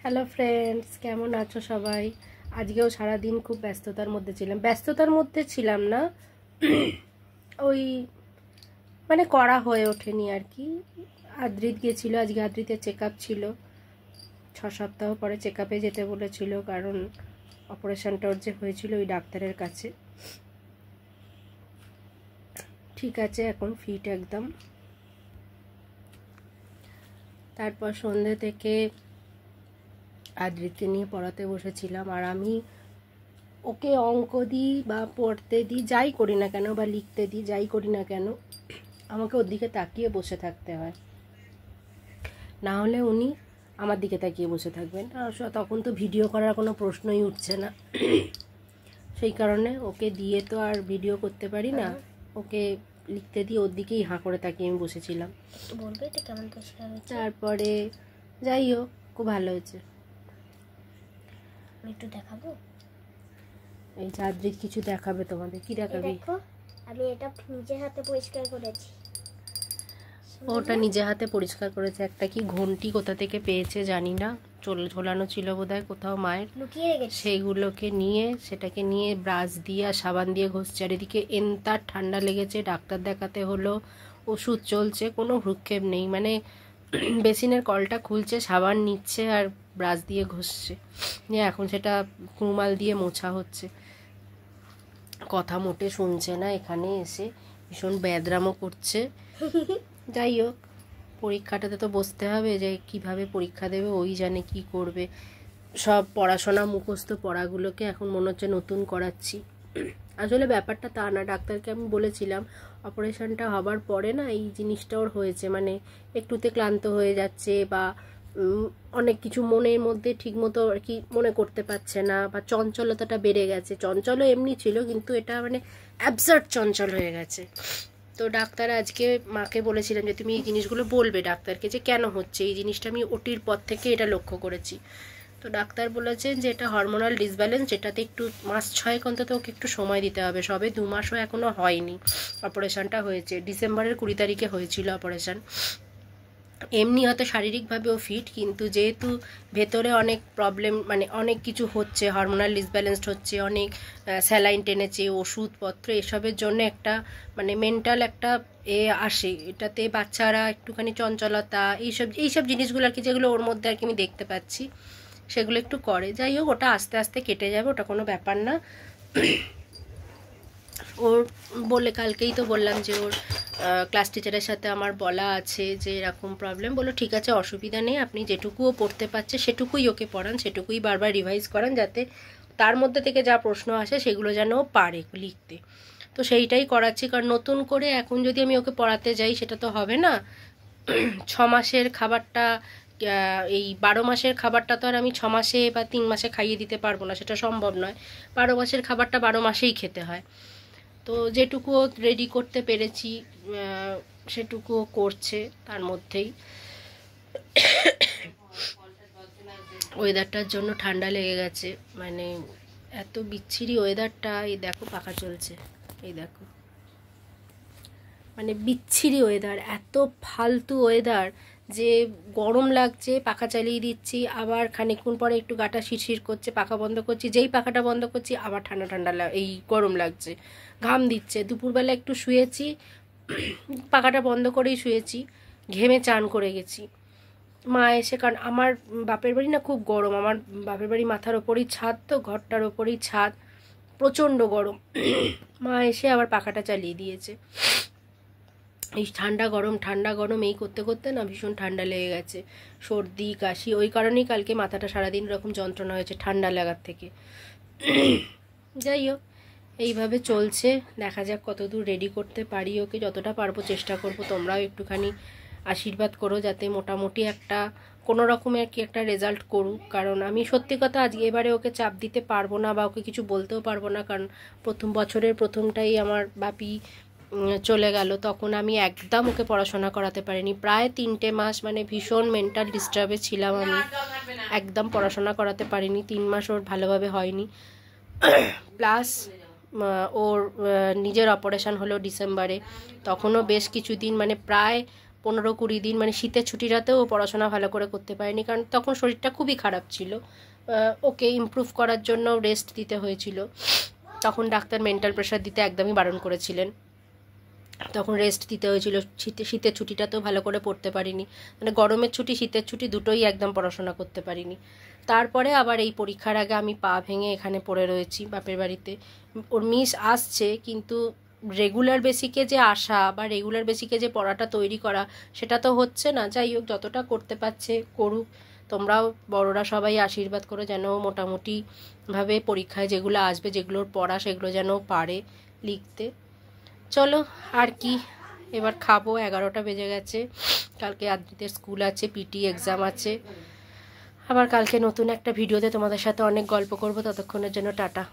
Hello friends, কেমন আছো সবাই? আজকেও সারাদিন খুব ব্যস্ততার মধ্যে ছিলাম না, ওই মানে করা হয়ে ওঠেনি আর কি। আদ্রিত গেছিল, আজকে আদ্রিতের চেক আপ ছিল। 6 সপ্তাহ পরে চেক আপে যেতে বলেছিল, কারণ অপারেশনটা ওর যে হয়েছিল ওই ডাক্তারের কাছে। ঠিক আছে, এখন ফিট একদম। তারপর সন্ধ্যে থেকে আদ্রিতকে নিয়ে পড়াতে বসেছিলাম, আর আমি ওকে অঙ্ক দিই বা পড়তে দিই, যাই করি না কেন, বা লিখতে দিই, যাই করি না কেন, আমাকে ওর দিকে তাকিয়ে বসে থাকতে হয়, না হলে উনি আমার দিকে তাকিয়ে বসে থাকবেন। আর তখন তো ভিডিও করার কোনো প্রশ্নই উঠছে না, সেই কারণে ওকে দিয়ে তো আর ভিডিও করতে পারি না। ওকে লিখতে দিয়ে ওর দিকেই হাঁ করে তাকিয়ে আমি বসেছিলাম। তারপরে যাই হোক, খুব ভালো হয়েছে। একটু দেখাবো, এই আদ্রিত কিছু দেখাবে তোমাদের। কি দেখাবি? আমি এটা নিজের হাতে পরিষ্কার করেছি। ওটা নিজে হাতে পরিষ্কার করেছে। একটা কি ঘন্টি কোথা থেকে পেয়েছে জানি না, ঝোলানো ছিল বোধহয় কোথাও মায়ের, লুকিয়ে রেখেছে। সেইগুলোকে সেটাকে নিয়ে ব্রাশ দিয়ে আর সাবান দিয়ে ঘষছে। চারিদিকে এনতার ঠান্ডা লেগেছে, ডাক্তার দেখাতে হলো, ওষুধ চলছে, কোনো ভ্রুক্ষেপ নেই। মানে বেসিনের কলটা খুলছে, সাবান নিচ্ছে আর ব্রাশ দিয়ে ঘষছে, নিয়ে এখন সেটা রুমাল দিয়ে মোছা হচ্ছে। কথা মোটে শুনছে না, এখানে এসে ভীষণ ব্যাদরামও করছে। যাই হোক, পরীক্ষাটাতে তো বসতে হবে, যে কিভাবে পরীক্ষা দেবে ওই জানে কি করবে। সব পড়াশোনা মুখস্থ পড়াগুলোকে এখন মনে হচ্ছে নতুন করাচ্ছি। আসলে ব্যাপারটা তা না, ডাক্তারকে আমি বলেছিলাম অপারেশনটা হবার পরে না এই জিনিসটা ওর হয়েছে, মানে একটুতে ক্লান্ত হয়ে যাচ্ছে, বা অনেক কিছু মনের মধ্যে ঠিকমতো আর কি মনে করতে পারছে না, বা চঞ্চলতাটা বেড়ে গেছে। চঞ্চলও এমনি ছিল, কিন্তু এটা মানে অ্যাবসার্ড চঞ্চল হয়ে গেছে। তো ডাক্তার আজকে মাকে বলেছিলাম যে তুমি এই জিনিসগুলো বলবে ডাক্তারকে, যে কেন হচ্ছে এই জিনিসটা, আমি ওটির পর থেকে এটা লক্ষ্য করেছি। তো ডাক্তার বলেছেন যে এটা হরমোনাল ডিসব্যালেন্স, যেটাতে একটু মাস 6 অন্তত ওকে একটু সময় দিতে হবে। সবে 2 মাসও এখনও হয়নি, অপারেশনটা হয়েছে ডিসেম্বরের 20 তারিখে হয়েছিল অপারেশন। এমনি হয়তো শারীরিকভাবেও ফিট, কিন্তু যেহেতু ভেতরে অনেক প্রবলেম, মানে অনেক কিছু হচ্ছে, হরমোনাল ডিসব্যালেন্সড হচ্ছে, অনেক স্যালাইন টেনেছে, ওষুধপত্র, এসবের জন্য একটা মানে মেন্টাল একটা আসে। এটাতে বাচ্চারা একটুখানি চঞ্চলতা, এইসব জিনিসগুলো আর কি, যেগুলো ওর মধ্যে আর কি আমি দেখতে পাচ্ছি, সেগুলো একটু করে। যাই হোক, ওটা আস্তে আস্তে কেটে যাবে, ওটা কোনো ব্যাপার না। ওর বলে কালকেই তো বললাম যে ওর ক্লাস টিচারের সাথে আমার বলা আছে যে এরকম প্রবলেম। বলো ঠিক আছে, অসুবিধা নেই, আপনি যেটুকুও পড়তে পারছে সেটুকুই ওকে পড়ান, সেটুকুই বারবার রিভাইজ করান, যাতে তার মধ্যে থেকে যা প্রশ্ন আসে সেগুলো যেন ও পারে লিখতে। তো সেইটাই করাচ্ছি, কারণ নতুন করে এখন যদি আমি ওকে পড়াতে যাই সেটা তো হবে না। 6 মাসের খাবারটা, এই 12 মাসের খাবারটা তো আর আমি 6 মাসে বা 3 মাসে খাইয়ে দিতে পারবো না, সেটা সম্ভব নয়। 12 মাসের খাবারটা 12 মাসেই খেতে হয়। তো যেটুকুও রেডি করতে পেরেছি সেটুকুও করছে। তার মধ্যেই ওয়েদারটার জন্য ঠান্ডা লেগে গেছে, মানে এত বিচ্ছিরি ওয়েদারটা। এই দেখো পাখা চলছে, এই দেখো, মানে বিচ্ছিরি ওয়েদার, এত ফালতু ওয়েদার যে গরম লাগছে, পাখা চালিয়ে দিচ্ছি, আবার খানিকক্ষণ পরে একটু গাটা শিরশির করছে, পাখা বন্ধ করছি, যেই পাখাটা বন্ধ করছি আবার ঠান্ডা ঠান্ডা এই গরম লাগছে, ঘাম দিচ্ছে। দুপুরবেলা একটু শুয়েছি, পাখাটা বন্ধ করেই শুয়েছি, ঘেমে চান করে গেছি। মা এসে, কারণ আমার বাপের বাড়ি না খুব গরম, আমার বাপের বাড়ি মাথার ওপরেই ছাদ, তো ঘরটার ওপরেই ছাদ, প্রচণ্ড গরম। মা এসে আবার পাখাটা চালিয়ে দিয়েছে। এই ঠান্ডা গরম এই করতে করতে না ভীষণ ঠান্ডা লেগে গেছে, সর্দি কাশি। ওই কারণেই কালকে মাথাটা সারাদিন এরকম যন্ত্রণা হয়েছে ঠান্ডা লাগার থেকে। যাই হোক, এইভাবে চলছে, দেখা যাক কতদূর রেডি করতে পারি ওকে। যতটা পারবো চেষ্টা করব, তোমরাও একটুখানি আশীর্বাদ করো যাতে মোটামুটি একটা কোনো রকমের কি একটা রেজাল্ট করুক। কারণ আমি সত্যি কথা আজকে এবারে ওকে চাপ দিতে পারবো না, বা ওকে কিছু বলতেও পারবো না, কারণ বছরের প্রথমটাই আমার বাপি চলে গেল। তখন আমি একদম ওকে পড়াশোনা করাতে পারিনি, প্রায় 3টে মাস, মানে ভীষণ মেন্টাল ডিস্টার্বে ছিলাম আমি, একদম পড়াশোনা করাতে পারিনি। 3 মাস ওর ভালোভাবে হয়নি। প্লাস ওর নিজের অপারেশন হলো ডিসেম্বরে, তখনও বেশ কিছুদিন, মানে প্রায় 15-20 দিন, মানে শীতের ছুটিটাতেও ও পড়াশোনা ভালো করে করতে পারেনি, কারণ তখন শরীরটা খুবই খারাপ ছিল। ওকে ইমপ্রুভ করার জন্য রেস্ট দিতে হয়েছিল। তখন ডাক্তার মেন্টাল প্রেশার দিতে একদমই বারণ করেছিলেন, তখন রেস্ট দিতে হয়েছিল। শীতের ছুটিটাতেও ভালো করে পড়তে পারিনি, মানে গরমের ছুটি শীতের ছুটি দুটোই একদম পড়াশোনা করতে পারিনি। তারপরে আবার এই পরীক্ষার আগে আমি পা ভেঙে এখানে পড়ে রয়েছি বাপের বাড়িতে। ওর মিস আসছে, কিন্তু রেগুলার বেসিকে যে আসা বা রেগুলার বেসিকে যে পড়াটা তৈরি করা সেটা তো হচ্ছে না। যাই হোক, যতটা করতে পারছে করুক। তোমরাও বড়রা সবাই আশীর্বাদ করো যেন মোটামুটিভাবে পরীক্ষায় যেগুলো আসবে, যেগুলোর পড়া সেগুলো যেন পারে লিখতে। চলো আর কি, এবার খাবো, 11টা বেজে গেছে। কালকে আদ্রিতের স্কুল আছে, পিটি এক্সাম আছে। আবার কালকে নতুন একটা ভিডিওতে তোমাদের সাথে অনেক গল্প করব। ততক্ষণের জন্য টাটা।